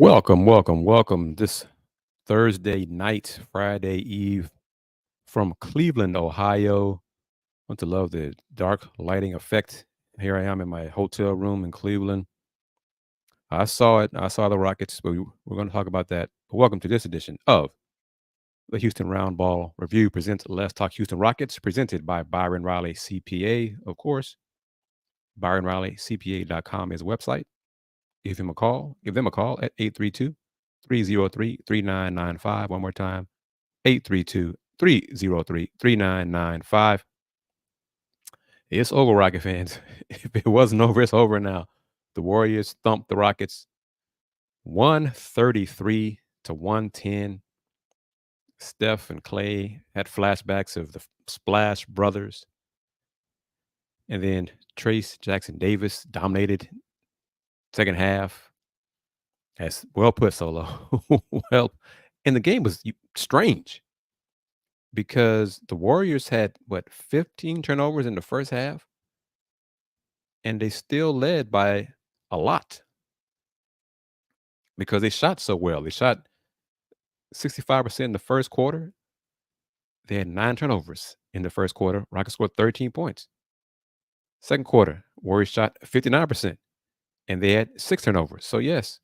Welcome this Thursday night, Friday Eve from Cleveland, Ohio. Want to love the dark lighting effect. Here I am in my hotel room in Cleveland. I saw it. I saw the Rockets, but we're going to talk about that. But welcome to this edition of the Houston Roundball Review presents Let's Talk Houston Rockets, presented by Byron Riley CPA, of course. ByronRileyCPA.com is the website. Give them a call at 832-303-3995. One more time, 832-303-3995. It's over, Rocket fans. If it wasn't over, it's over now. The Warriors thumped the Rockets 133 to 110. Steph and Clay had flashbacks of the Splash Brothers. And then Trace Jackson Davis dominated second half. That's well put, Solo. Well, and the game was strange because the Warriors had, 15 turnovers in the first half, and they still led by a lot because they shot so well. They shot 65% in the first quarter. They had 9 turnovers in the first quarter. Rockets scored 13 points. Second quarter, Warriors shot 59%, and they had 6 turnovers. So, yes,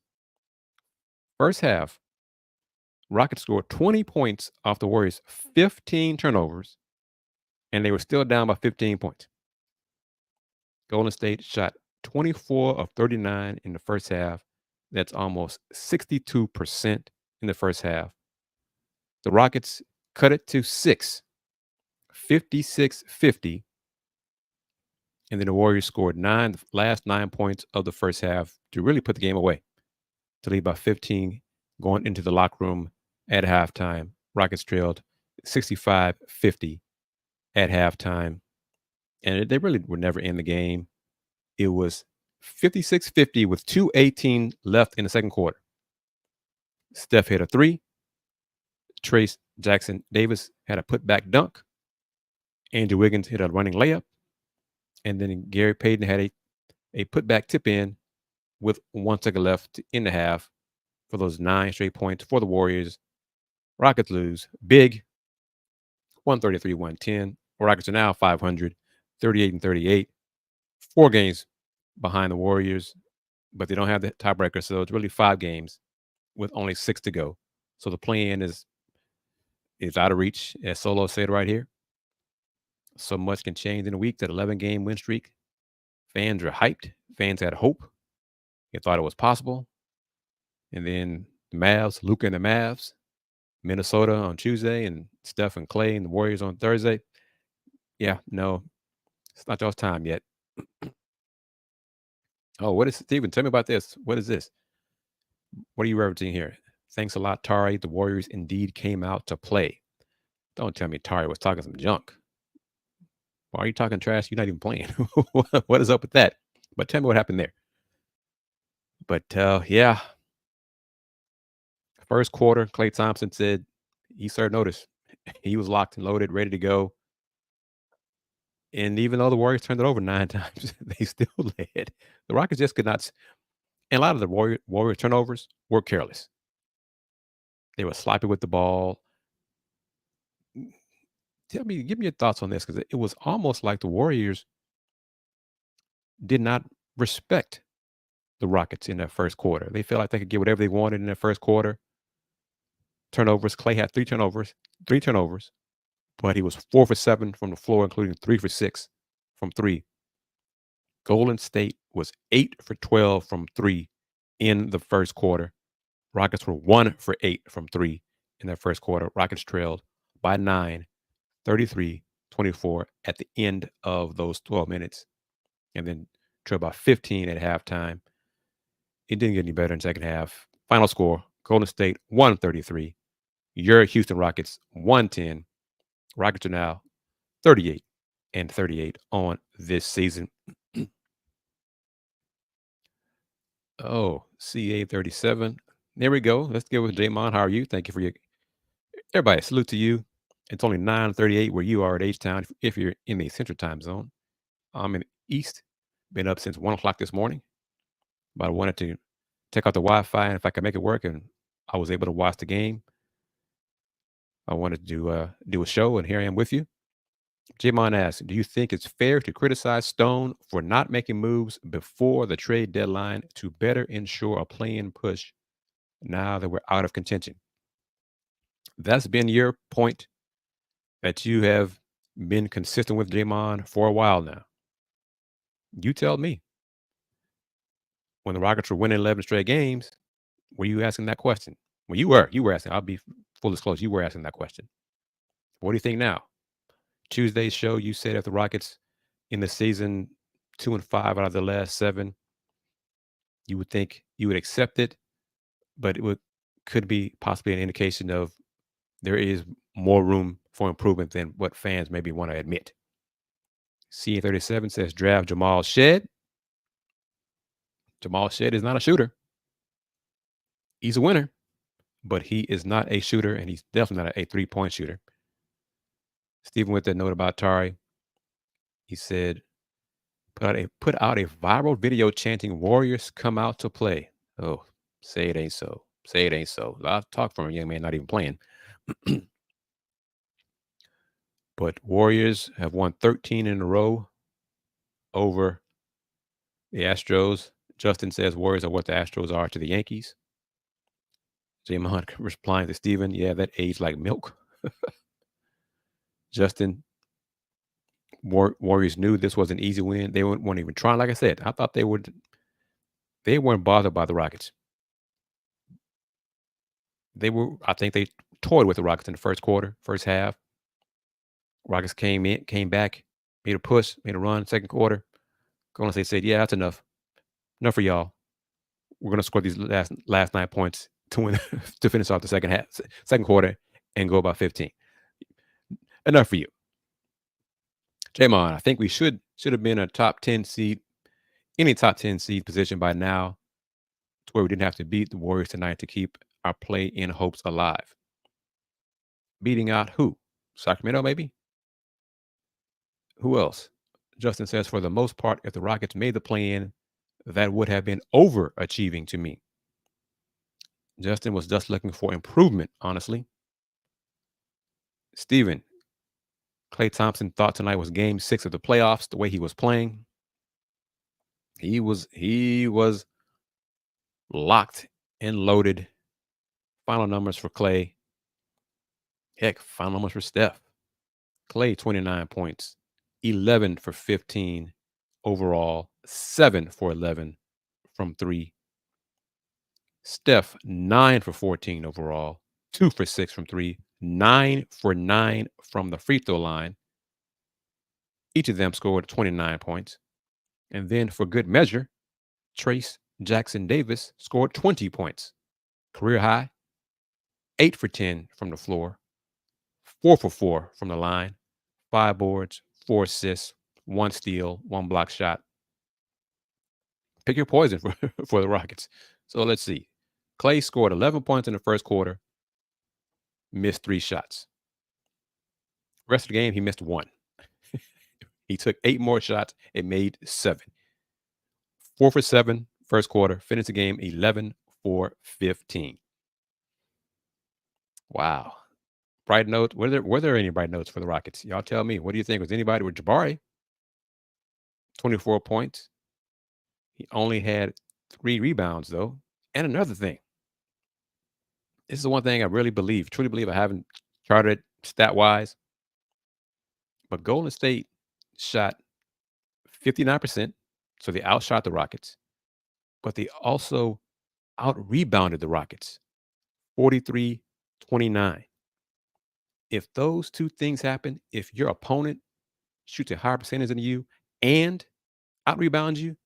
first half, Rockets scored 20 points off the Warriors' 15 turnovers, and they were still down by 15 points. Golden State shot 24 of 39 in the first half. That's almost 62% in the first half. The Rockets cut it to 6, 56-50. And then the Warriors scored the last 9 points of the first half to really put the game away, to lead by 15 going into the locker room at halftime. Rockets trailed 65-50 at halftime. And they really were never in the game. It was 56-50 with 2:18 left in the second quarter. Steph hit a 3. Trace Jackson Davis had a putback dunk. Andrew Wiggins hit a running layup. And then Gary Payton had a putback tip in with 1 second left in the half for those 9 straight points for the Warriors. Rockets lose big, 133-110. Rockets are now 500, 38-38. 4 games behind the Warriors, but they don't have the tiebreaker, so it's really 5 games with only 6 to go. So the play-in is out of reach, as Solo said right here. So much can change in a week. That 11-game win streak. Fans are hyped. Fans had hope. They thought it was possible. And then the Mavs, Luka and the Mavs, Minnesota on Tuesday, and Steph and Clay and the Warriors on Thursday. Yeah, no, it's not y'all's time yet. Oh, what is Steven? Tell me about this. What is this? What are you referencing here? Thanks a lot, Tari. The Warriors indeed came out to play. Don't tell me Tari was talking some junk. Why are you talking trash? You're not even playing. What is up with that? But tell me what happened there. But yeah, first quarter, Klay Thompson said he served notice. He was locked and loaded, ready to go. And even though the Warriors turned it over 9 times, they still led. The Rockets just could not. And a lot of the Warrior turnovers were careless. They were sloppy with the ball. Give me your thoughts on this, because it was almost like the Warriors did not respect the Rockets in that first quarter. They felt like they could get whatever they wanted in that first quarter. Turnovers. Clay had 3 turnovers, but he was 4 for 7 from the floor, including 3 for 6 from 3. Golden State was 8 for 12 from 3 in the first quarter. Rockets were 1 for 8 from 3 in that first quarter. Rockets trailed by 9, 33-24 at the end of those 12 minutes, and then trailed by 15 at halftime. It didn't get any better in the second half. Final score, Golden State 133. Your Houston Rockets 110. Rockets are now 38-38 on this season. Oh, CA37. There we go. Let's get with Jamon. How are you? Thank you for everybody. Salute to you. It's only 9:38 where you are at H-Town if you're in the Central Time Zone. I'm in the East. Been up since 1 o'clock this morning. But I wanted to check out the Wi-Fi, and if I could make it work and I was able to watch the game, I wanted to do a show, and here I am with you. Jamon asks, do you think it's fair to criticize Stone for not making moves before the trade deadline to better ensure a play-in push now that we're out of contention? That's been your point that you have been consistent with Jamon for a while now. You tell me. When the Rockets were winning 11 straight games, were you asking that question? Well, you were asking. I'll be full disclosure. You were asking that question. What do you think now? Tuesday's show, you said if the Rockets in the season 2-5 out of the last 7, you would think you would accept it, but it would could be possibly an indication of there is more room for improvement than what fans maybe want to admit. C37 says draft Jamal Shed. Jamal Shed is not a shooter. He's a winner, but he is not a shooter, and he's definitely not a three-point shooter. Stephen with that note about Tari. He said, put out a viral video chanting Warriors come out to play. Oh, say it ain't so. Say it ain't so. I've talked from a young man not even playing. But Warriors have won 13 in a row over the Astros. Justin says Warriors are what the Astros are to the Yankees. Jamon replying to Steven, yeah, that aged like milk. Justin, Warriors knew this was an easy win. They weren't even trying. Like I said, I thought they weren't bothered by the Rockets. I think they toyed with the Rockets in the first quarter, first half. Rockets came back, made a push, made a run, second quarter. Golden State said, yeah, that's enough. Enough for y'all. We're gonna score these last 9 points to win to finish off the second quarter and go about 15. Enough for you. Jamon, I think we should have been a top 10 seed, any top 10 seed position by now, to where we didn't have to beat the Warriors tonight to keep our play-in hopes alive. Beating out who? Sacramento, maybe? Who else? Justin says, for the most part, if the Rockets made the play-in, that would have been overachieving to me. Justin was just looking for improvement, honestly. Steven, Klay Thompson thought tonight was game 6 of the playoffs, the way he was playing. He was locked and loaded. Final numbers for Klay. Heck, final numbers for Steph. Klay, 29 points, 11 for 15 overall, 7 for 11 from 3. Steph, 9 for 14 overall, 2 for 6 from 3, 9 for 9 from the free throw line. Each of them scored 29 points. And then for good measure, Trace Jackson Davis scored 20 points. Career high, 8 for 10 from the floor, 4 for 4 from the line, 5 boards, 4 assists, 1 steal, 1 block shot. Pick your poison for the Rockets. So let's see. Klay scored 11 points in the first quarter, missed 3 shots. Rest of the game, he missed 1. He took 8 more shots and made 7. 4 for 7 first quarter, finished the game 11 for 15. Wow. Bright note. Were there any bright notes for the Rockets? Y'all tell me. What do you think? Was anybody with Jabari? 24 points. He only had 3 rebounds, though. And another thing. This is the one thing I really believe, truly believe. I haven't charted stat-wise. But Golden State shot 59%. So they outshot the Rockets. But they also out-rebounded the Rockets. 43-29. If those two things happen, if your opponent shoots a higher percentage than you and out-rebounds you,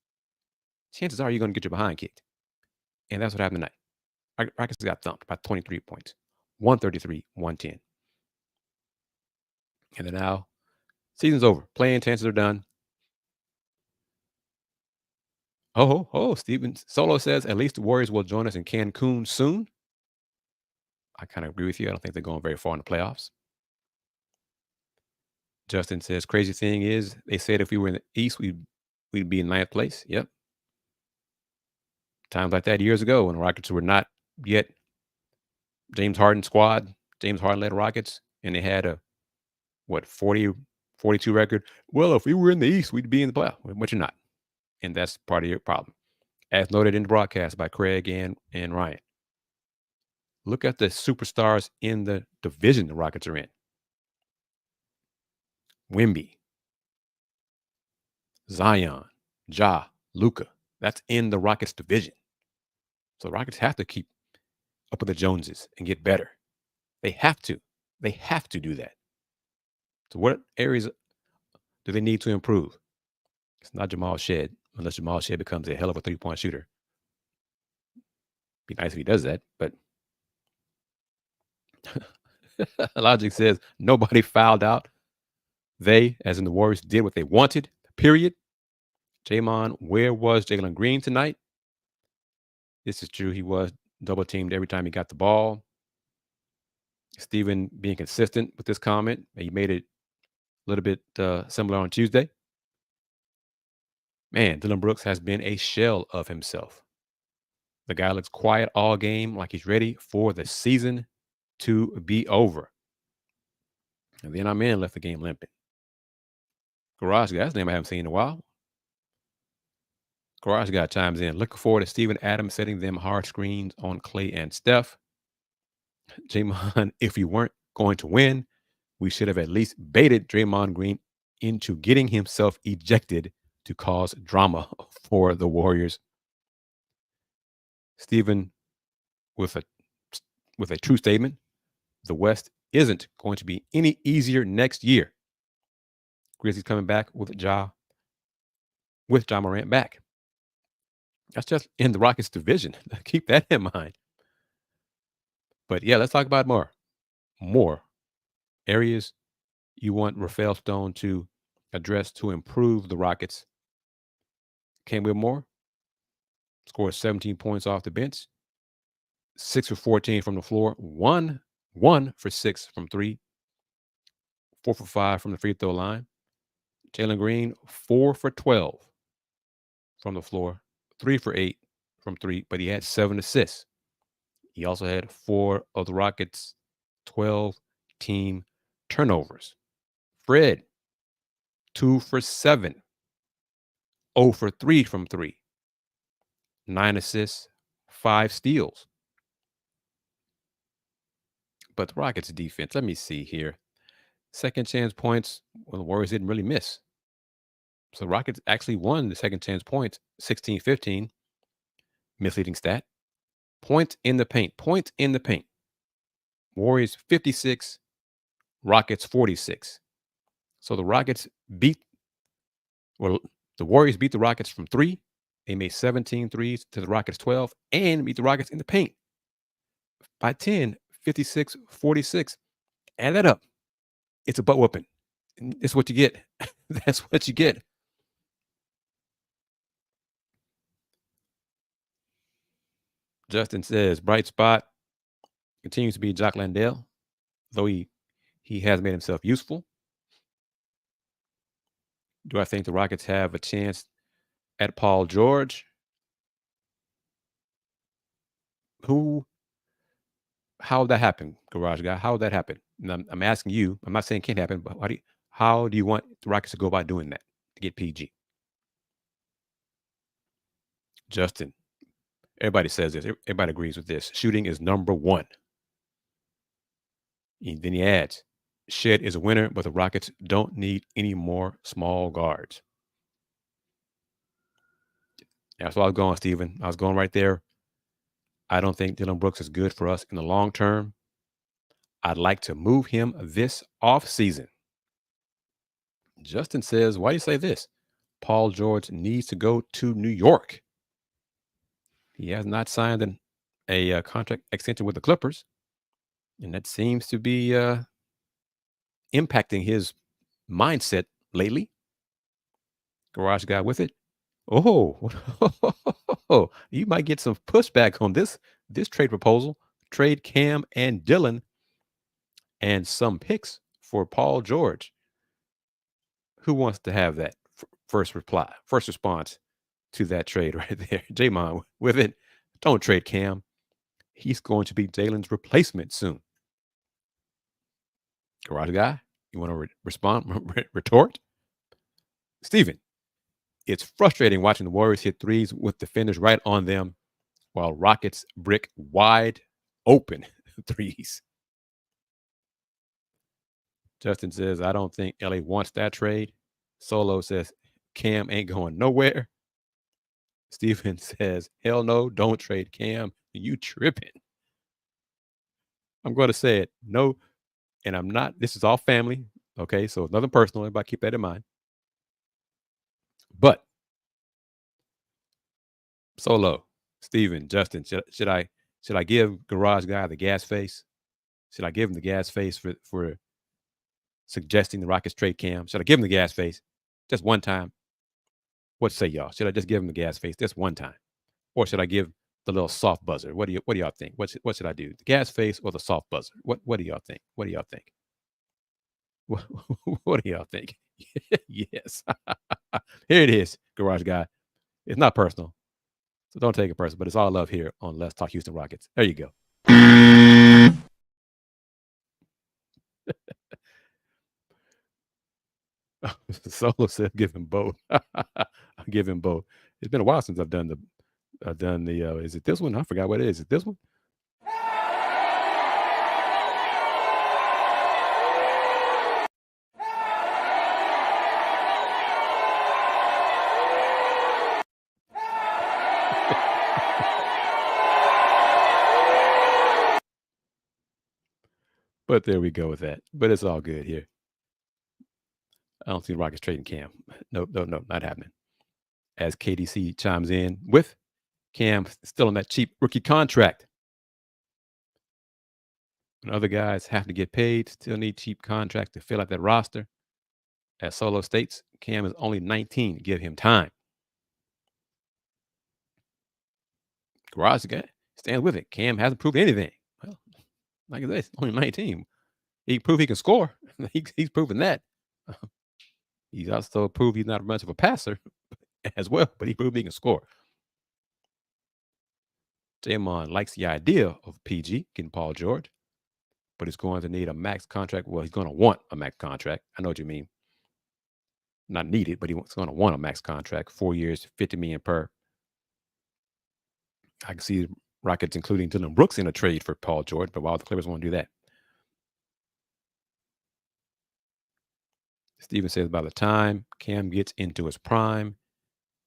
chances are you're going to get your behind kicked. And that's what happened tonight. Rockets got thumped by 23 points, 133-110. And then now, season's over. Playing chances are done. Steven Solo says, at least the Warriors will join us in Cancun soon. I kind of agree with you. I don't think they're going very far in the playoffs. Justin says, crazy thing is, they said if we were in the East, we'd be in 9th place. Yep. Times like that years ago when the Rockets were not yet James Harden squad, James Harden led Rockets, and they had a what 40, 42 record. Well, if we were in the East, we'd be in the playoff, but you're not, and that's part of your problem. As noted in the broadcast by Craig and Ryan, look at the superstars in the division the Rockets are in. Wemby, Zion, Ja, Luca. That's in the Rockets division. So the Rockets have to keep up with the Joneses and get better. They have to. They have to do that. So what areas do they need to improve? It's not Jamal Shed, unless Jamal Shed becomes a hell of a three-point shooter. Be nice if he does that, but Logic says nobody fouled out. They, as in the Warriors, did what they wanted, period. Jamon, where was Jalen Green tonight? This is true. He was double teamed every time he got the ball. Steven being consistent with this comment. He made it a little bit similar on Tuesday. Man, Dylan Brooks has been a shell of himself. The guy looks quiet all game, like he's ready for the season to be over. And then our man left the game limping. Garage guy, that's a name I haven't seen in a while. Garage guy chimes in. Looking forward to Steven Adams setting them hard screens on Clay and Steph. Jamon, if you weren't going to win, we should have at least baited Draymond Green into getting himself ejected to cause drama for the Warriors. Steven, with a true statement, the West isn't going to be any easier next year. Grizzlies coming back with Ja Morant back. That's just in the Rockets division. Keep that in mind. But yeah, let's talk about more areas you want Rafael Stone to address to improve the Rockets. Cam Whitmore scored 17 points off the bench, 6 for 14 from the floor, 1 for 6 from 3, 4 for 5 from the free throw line. Jalen Green, 4 for 12 from the floor, 3 for 8 from 3, but he had 7 assists. He also had 4 of the Rockets' 12 team turnovers. Fred, 2 for 7, 0 for 3 from 3, 9 assists, 5 steals. But the Rockets' defense, let me see here. Second chance points, well, the Warriors didn't really miss. So the Rockets actually won the second chance points, 16-15. Misleading stat. Points in the paint. Warriors 56, Rockets 46. So the Warriors beat the Rockets from 3. They made 17 threes to the Rockets 12 and beat the Rockets in the paint by 10, 56-46. Add that up. It's a butt whooping. It's what you get. That's what you get. Justin says, bright spot continues to be Jock Landale, though he has made himself useful. Do I think the Rockets have a chance at Paul George? How would that happen, Garage Guy? How would that happen? And I'm asking you. I'm not saying it can't happen, but how do you want the Rockets to go about doing that to get PG? Justin, everybody says this. Everybody agrees with this. Shooting is number one. And then he adds, Shed is a winner, but the Rockets don't need any more small guards. That's where I was going, Steven. I was going right there. I don't think Dylan Brooks is good for us in the long term. I'd like to move him this offseason. Justin says, why do you say this? Paul George needs to go to New York. He has not signed a contract extension with the Clippers, and that seems to be impacting his mindset lately. Garage guy with it. Oh, you might get some pushback on this trade proposal. Trade Cam and Dylan and some picks for Paul George. Who wants to have that first response to that trade right there? Jamon with it. Don't trade Cam. He's going to be Jalen's replacement soon. Garage guy, you want to respond, retort? Steven, it's frustrating watching the Warriors hit threes with defenders right on them while Rockets brick wide open threes. Justin says, I don't think LA wants that trade. Solo says, Cam ain't going nowhere. Steven says, hell no, don't trade Cam. You tripping. I'm going to say it. No, and I'm not. This is all family. Okay, so nothing personal. Everybody keep that in mind. But Solo, Steven, Justin, should I give Garage Guy the gas face? Should I give him the gas face for suggesting the Rockets trade Cam? Should I give him the gas face just one time? What say y'all? Should I just give him the gas face just one time, or should I give the little soft buzzer? What do y'all think? What should I do? The gas face or the soft buzzer? What do y'all think? What do y'all think? What, what do y'all think? Yes, here it is, Garage Guy. It's not personal, so don't take it personal. But it's all love here on Let's Talk Houston Rockets. There you go. Solo said, "Give him both." I'll give him both. It's been a while since I've done the. Is it this one? I forgot what it is. Is it this one? But there we go with that. But it's all good here. I don't see the Rockets trading Cam. No, not happening. As KDC chimes in with Cam still on that cheap rookie contract. When other guys have to get paid, still need cheap contracts to fill out that roster. As Solo states, Cam is only 19. Give him time. Garage guy stands with it. Cam hasn't proved anything. Well, like I said, only 19. He proved he can score. He's proven that. He's also proved he's not much of a passer as well, but he proved he can score. Jamon likes the idea of PG getting Paul George, but he's going to need a max contract. Well, he's going to want a max contract. I know what you mean. Not needed, but he's going to want a max contract. 4 years, $50 million per. I can see Rockets including Dylan Brooks in a trade for Paul George, but why would the Clippers want to do that? Steven says by the time Cam gets into his prime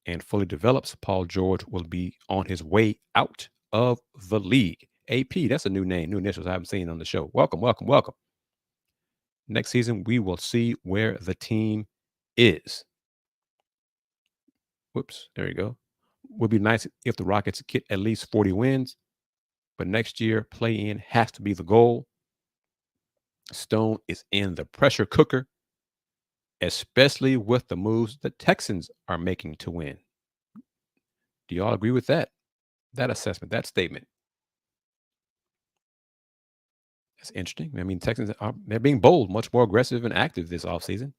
and fully develops, Paul George will be on his way out of the league. AP, that's a new name, new initials I haven't seen on the show. Welcome, welcome, welcome. Next season, we will see where the team is. Whoops, there you go. Would be nice if the Rockets get at least 40 wins, but next year, play-in has to be the goal. Stone is in the pressure cooker, especially with the moves the Texans are making to win. Do y'all agree with that assessment, that statement? That's interesting. I mean, Texans they're being bold, much more aggressive and active this offseason.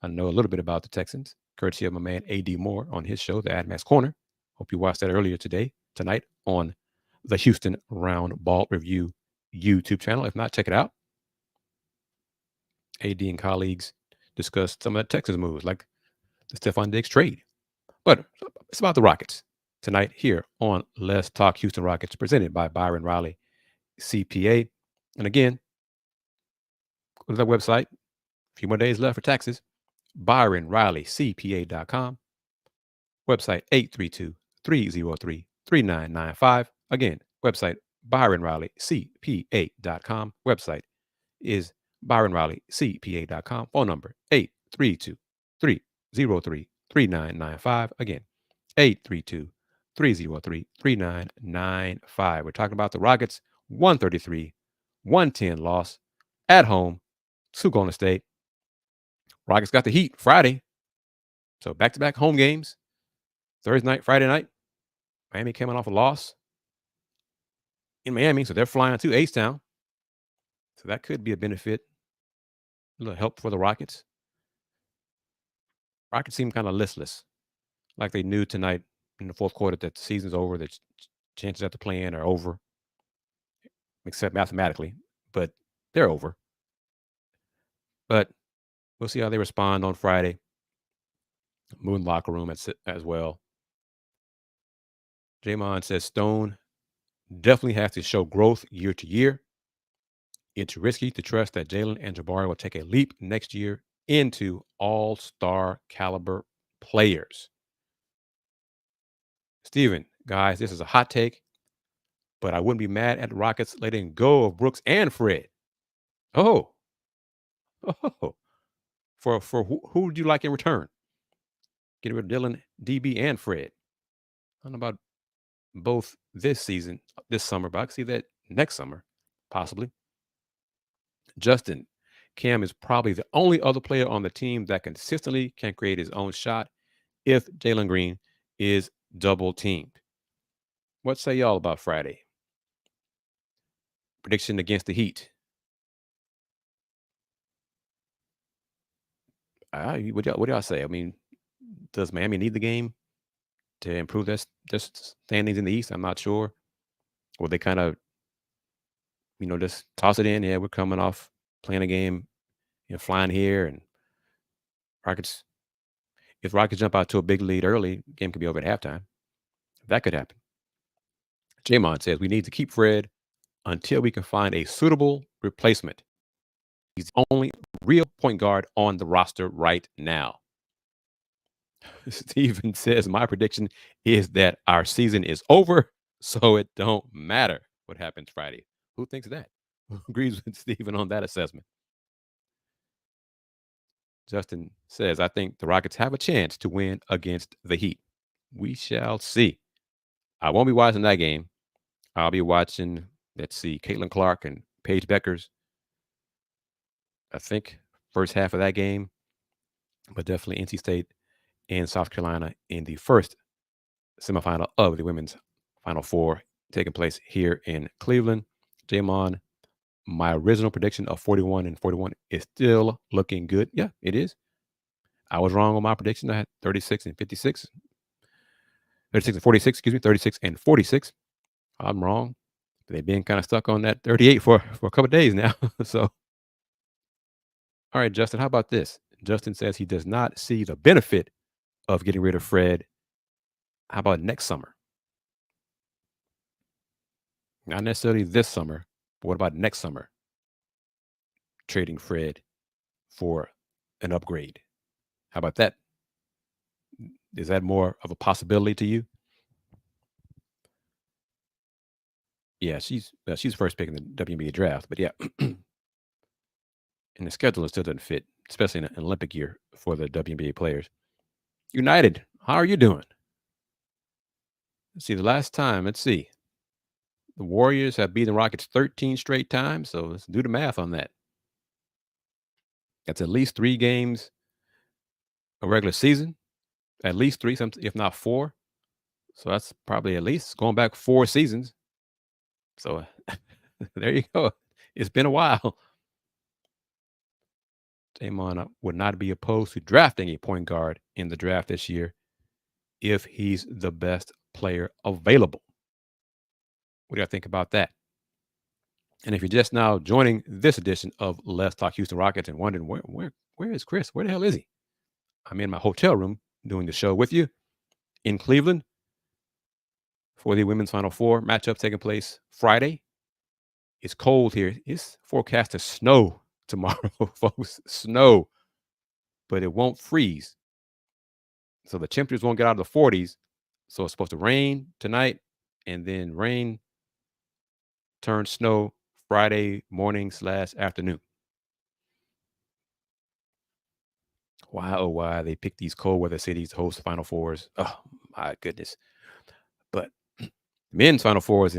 I know a little bit about the Texans, courtesy of my man AD Moore on his show, the Admax Corner. Hope you watched that earlier tonight on the Houston Roundball Review YouTube channel. If not, check it out. AD and colleagues discussed some of the Texas moves, like the Stephon Diggs trade. But it's about the Rockets tonight here on Let's Talk Houston Rockets, presented by Byron Riley, CPA. And again, go to that website. A few more days left for taxes. ByronRileyCPA.com. Website 832-303-3995. Again, website ByronRileyCPA.com. Website is ByronRileyCPA.com. Phone number 832-303-3995. Again, 832-303-3995. We're talking about the Rockets 133-110 loss at home to Golden State. Rockets got the heat Friday. So back-to-back home games. Thursday night, Friday night. Miami coming off a loss in Miami, so they're flying to H-Town. So that could be a benefit, a little help for the Rockets. Rockets seem kind of listless, like they knew tonight in the fourth quarter that the season's over, that Chances after playing are over, except mathematically, but they're over. But we'll see how they respond on Friday. Moon locker room as well. Jamon says Stone definitely has to show growth year to year. It's risky to trust that Jalen and Jabari will take a leap next year into all-star caliber players. Steven, guys, this is a hot take, but I wouldn't be mad at the Rockets letting go of Brooks and Fred. Oh, oh, for who would you like in return? Getting rid of Dylan, DB, and Fred. I don't know about both this season, this summer, but I can see that next summer, possibly. Justin, Cam is probably the only other player on the team that consistently can create his own shot if Jalen Green is double teamed. What say y'all about Friday? Prediction against the Heat. What y'all say? I mean, does Miami need the game to improve their standings in the East? I'm not sure. Or they kind of, just toss it in. Yeah, we're coming off playing a game, flying here, and Rockets. If Rockets jump out to a big lead early, game could be over at halftime. That could happen. Jamon says we need to keep Fred until we can find a suitable replacement. He's the only real point guard on the roster right now. Steven says my prediction is that our season is over, so it don't matter what happens Friday. Who thinks that? Who agrees with Steven on that assessment? Justin says, I think the Rockets have a chance to win against the Heat. We shall see. I won't be watching that game. I'll be watching, let's see, Caitlin Clark and Paige Beckers. I think first half of that game, but definitely NC State and South Carolina in the first semifinal of the women's Final Four taking place here in Cleveland. Jamon, my original prediction of 41 and 41 is still looking good. Yeah, it is. I was wrong on my prediction. I had 36 and 56. 36 and 46, excuse me, 36 and 46. I'm wrong. They've been kind of stuck on that 38 for a couple of days now. So, all right, Justin, how about this? Justin says he does not see the benefit of getting rid of Fred. How about next summer? Not necessarily this summer, but what about next summer? Trading Fred for an upgrade. How about that? Is that more of a possibility to you? Yeah, she's first pick in the WNBA draft, but yeah, and the schedule still doesn't fit, especially in an Olympic year for the WNBA players. United, how are you doing? Let's see, the last time, let's see. The Warriors have beaten the Rockets 13 straight times, so let's do the math on that. That's at least 3 games a regular season, at least 3, if not 4. So that's probably at least going back 4 seasons. So there you go. It's been a while. Damon would not be opposed to drafting a point guard in the draft this year if he's the best player available. What do you think about that? And if you're just now joining this edition of Let's Talk Houston Rockets and wondering where is Kris? Where the hell is he? I'm in my hotel room doing the show with you in Cleveland for the Women's Final Four matchup taking place Friday. It's cold here. It's forecast to snow tomorrow, folks. Snow, but it won't freeze. So the temperatures won't get out of the 40s. So it's supposed to rain tonight and then rain turn snow Friday morning/afternoon. Why, oh, why they pick these cold weather cities to host Final Fours? Oh, my goodness. But men's Final Four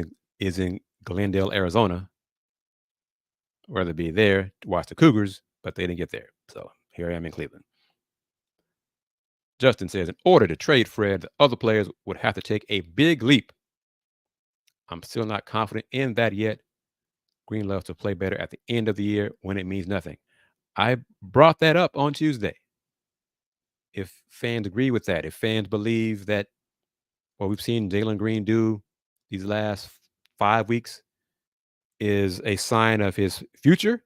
is in Glendale, Arizona. Rather be there to watch the Cougars, but they didn't get there. So here I am in Cleveland. Justin says, in order to trade Fred, the other players would have to take a big leap. I'm still not confident in that yet. Green loves to play better at the end of the year when it means nothing. I brought that up on Tuesday. If fans agree with that, if fans believe that what we've seen Jalen Green do these last 5 weeks is a sign of his future,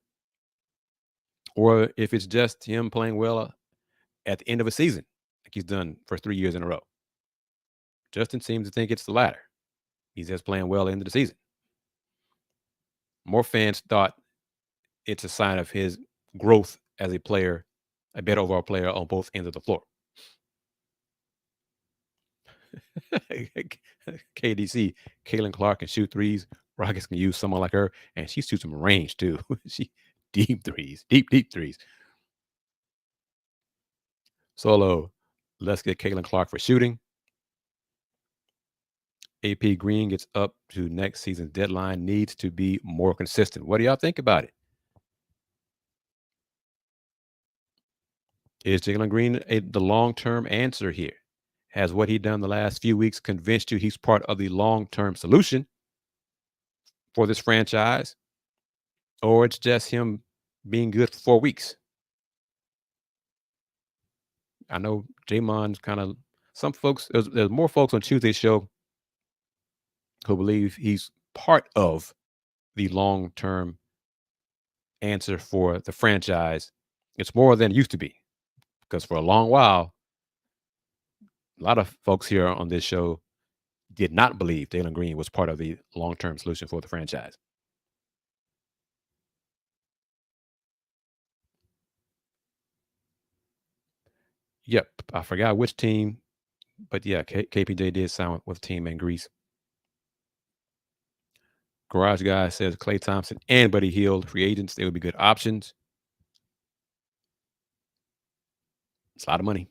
or if it's just him playing well at the end of a season, like he's done for 3 years in a row. Justin seems to think it's the latter. He's just playing well into the season. More fans thought it's a sign of his growth as a player, a better overall player on both ends of the floor. KDC, Caitlin Clark can shoot threes. Rockets can use someone like her, and she shoots some range too. She deep threes, deep threes. Solo, let's get Caitlin Clark for shooting. AP Green gets up to next season's deadline, needs to be more consistent. What do y'all think about it? Is Jalen Green the long-term answer here? Has what he done the last few weeks convinced you he's part of the long-term solution for this franchise? Or it's just him being good for 4 weeks? I know Jamon's kind of some folks, there's more folks on Tuesday's show who believe he's part of the long-term answer for the franchise. It's more than it used to be because for a long while, a lot of folks here on this show did not believe Jalen Green was part of the long-term solution for the franchise. Yep, I forgot which team, but yeah, KPJ did sign with a team in Greece. Garage Guy says Klay Thompson and Buddy Hield, free agents, they would be good options. It's a lot of money.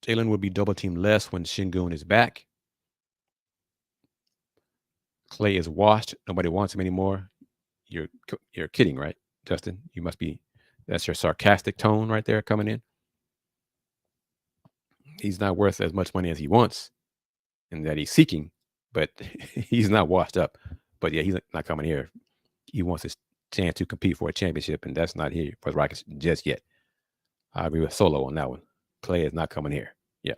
Jalen would be double teamed less when Shingun is back. Klay is washed. Nobody wants him anymore. You're kidding, right, Justin? You must be. That's your sarcastic tone right there coming in. He's not worth as much money as he wants, and that he's seeking, but he's not washed up. But yeah, he's not coming here. He wants his chance to compete for a championship, and that's not here for the Rockets just yet. I agree with Solo on that one. Klay is not coming here. Yeah.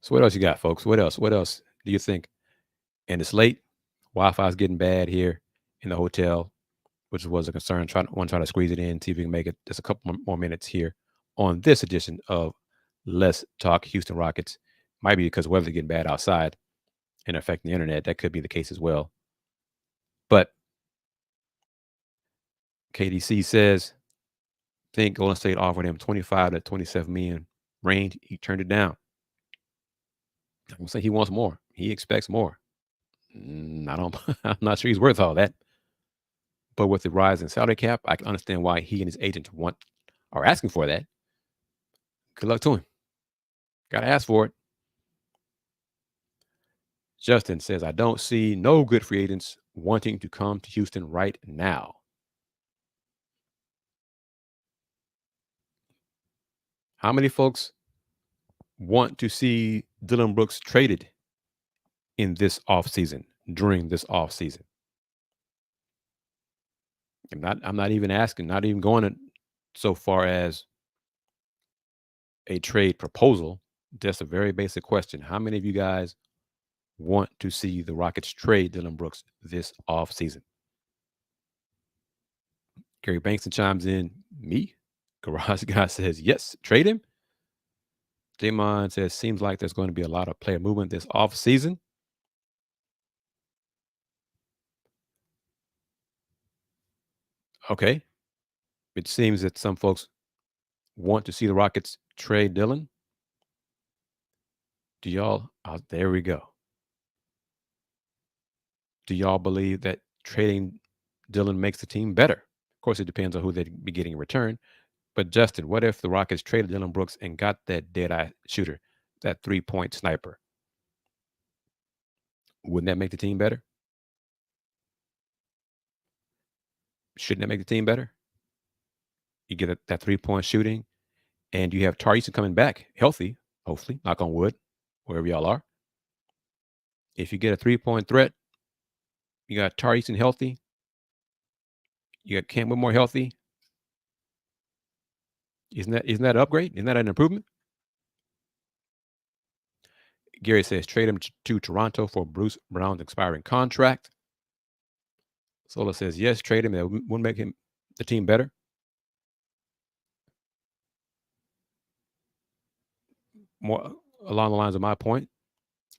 So what else you got, folks? What else? What else do you think? And it's late. Wi-Fi is getting bad here in the hotel, which was a concern. Trying to squeeze it in, see if we can make it just a couple more minutes here on this edition of Let's Talk Houston Rockets. Might be because weather's getting bad outside and affecting the internet. That could be the case as well. But KDC says, think Golden State offered him 25 to 27 million range. He turned it down. I'm gonna say he wants more. He expects more. I don't. I'm not sure he's worth all that. But with the rise in salary cap, I can understand why he and his agent are asking for that. Good luck to him. Got to ask for it. Justin says, I don't see no good free agents wanting to come to Houston right now. How many folks want to see Dillon Brooks traded in this offseason, during this offseason? I'm not even asking, not even going so far as a trade proposal. Just a very basic question. How many of you guys want to see the Rockets trade Dillon Brooks this offseason? Gary Bankston chimes in, me? Garage Guy says, yes, trade him. Jamon says, seems like there's going to be a lot of player movement this offseason. Okay. It seems that some folks want to see the Rockets trade Dillon. Do y'all, there we go. Do y'all believe that trading Dillon makes the team better? Of course, it depends on who they'd be getting in return. But Justin, what if the Rockets traded Dillon Brooks and got that dead-eye shooter, that three-point sniper? Wouldn't that make the team better? Shouldn't that make the team better? You get that three-point shooting, and you have Tari Eason coming back healthy, hopefully, knock on wood, wherever y'all are. If you get a three-point threat, you got Tari Eason healthy, you got Cam Whitmore healthy, Isn't that an upgrade? Isn't that an improvement? Gary says trade him to Toronto for Bruce Brown's expiring contract. Sola says yes, trade him. That wouldn't make him the team better. More along the lines of my point.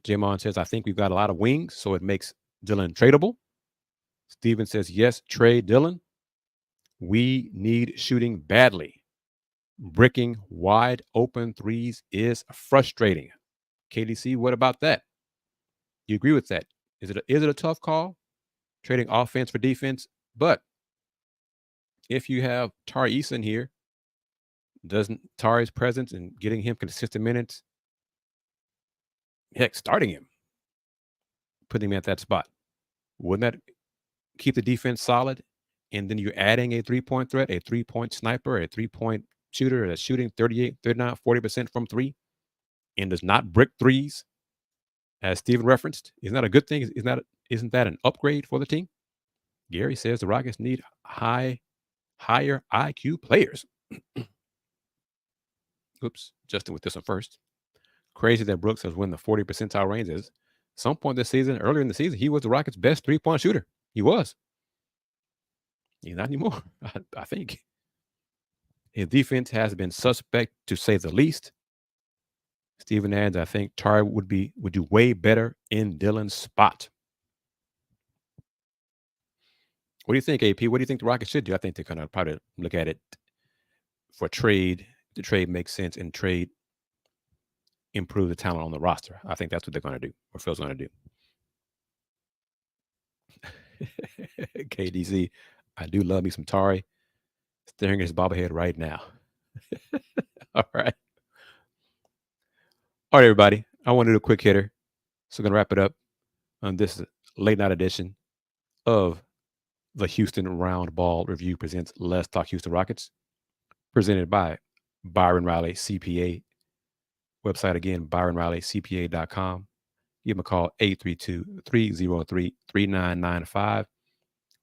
Jamon says I think we've got a lot of wings, so it makes Dillon tradable. Steven says yes, trade Dillon. We need shooting badly. Bricking wide open threes is frustrating. KDC, what about that? You agree with that? Is it a tough call? Trading offense for defense? But if you have Tari Eason here, doesn't Tari's presence and getting him consistent minutes, heck, starting him, putting him at that spot, wouldn't that keep the defense solid? And then you're adding a three-point threat, a three-point sniper, a three-point shooter that's shooting 38, 39, 40% from three and does not brick threes, as Steven referenced. Isn't that a good thing? Isn't that an upgrade for the team? Gary says the Rockets need higher IQ players. Oops, Justin with this one first. Crazy that Brooks has won the 40 percentile range. At some point this season, earlier in the season, he was the Rockets' best three-point shooter. He was. He's not anymore, I think. His defense has been suspect, to say the least. Steven adds, I think Tari would do way better in Dillon's spot. What do you think, AP? What do you think the Rockets should do? I think they're going to probably look at it for trade. The trade makes sense, and trade improve the talent on the roster. I think that's what they're going to do, or Phil's going to do. KDC, I do love me some Tari. Staring at his bobblehead right now. All right. All right, everybody. I want to do a quick hitter. So I'm going to wrap it up on this late night edition of the Houston Roundball Review presents Let's Talk Houston Rockets, presented by Byron Riley CPA. Website again, byronrileycpa.com. Give them a call, 832-303-3995.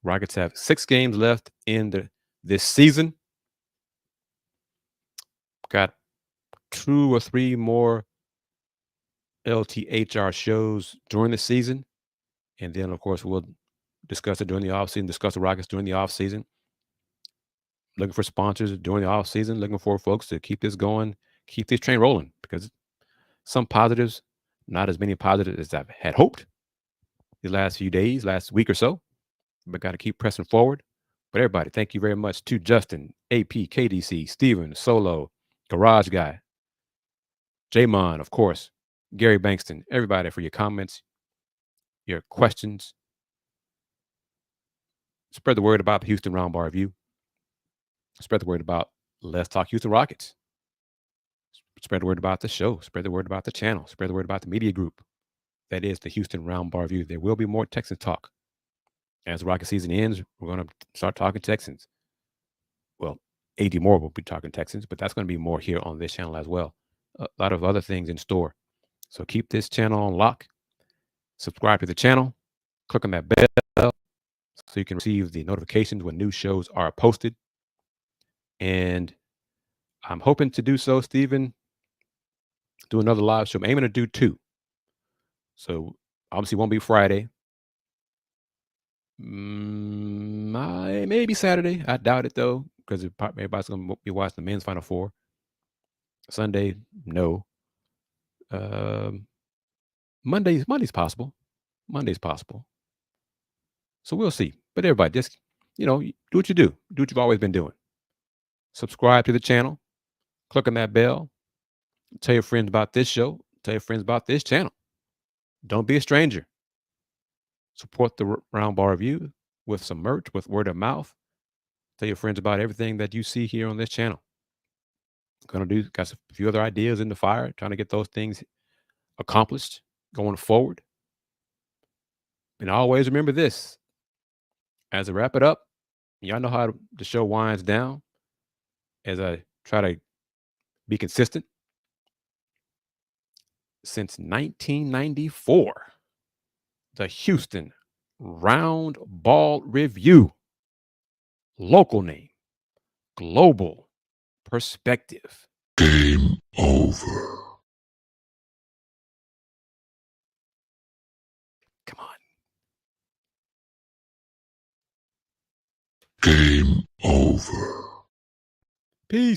Rockets have 6 games left in this season. Got 2 or 3 more LTHR shows during the season. And then, of course, we'll discuss it during the offseason, discuss the Rockets during the offseason. Looking for sponsors during the offseason, looking for folks to keep this going, keep this train rolling, because some positives, not as many positives as I had hoped the last few days, last week or so, but got to keep pressing forward. But everybody, thank you very much to Justin, AP, KDC, Steven, Solo, Garage Guy, Jamon, of course, Gary Bankston, everybody for your comments, your questions. Spread the word about the Houston Roundball Review. Spread the word about Let's Talk Houston Rockets. Spread the word about the show. Spread the word about the channel. Spread the word about the media group. That is the Houston Roundball Review. There will be more Texans talk. As the Rocket season ends, we're going to start talking Texans. Well, AD Moore will be talking Texans, but that's going to be more here on this channel as well. A lot of other things in store. So keep this channel on lock. Subscribe to the channel. Click on that bell so you can receive the notifications when new shows are posted. And I'm hoping to do so, Steven, do another live show. I'm aiming to do 2. So obviously it won't be Friday. Maybe Saturday. I doubt it, though, because everybody's going to be watching the men's Final Four. Sunday, no. Monday's possible. Monday's possible. So we'll see. But everybody, just, do what you do. Do what you've always been doing. Subscribe to the channel. Click on that bell. Tell your friends about this show. Tell your friends about this channel. Don't be a stranger. Support the Roundball Review with some merch, with word of mouth. Tell your friends about everything that you see here on this channel. Got a few other ideas in the fire, trying to get those things accomplished going forward. And always remember this. As I wrap it up, y'all know how the show winds down as I try to be consistent. Since 1994, the Houston Roundball Review, local name, global perspective. Game over. Come on. Game over. Peace.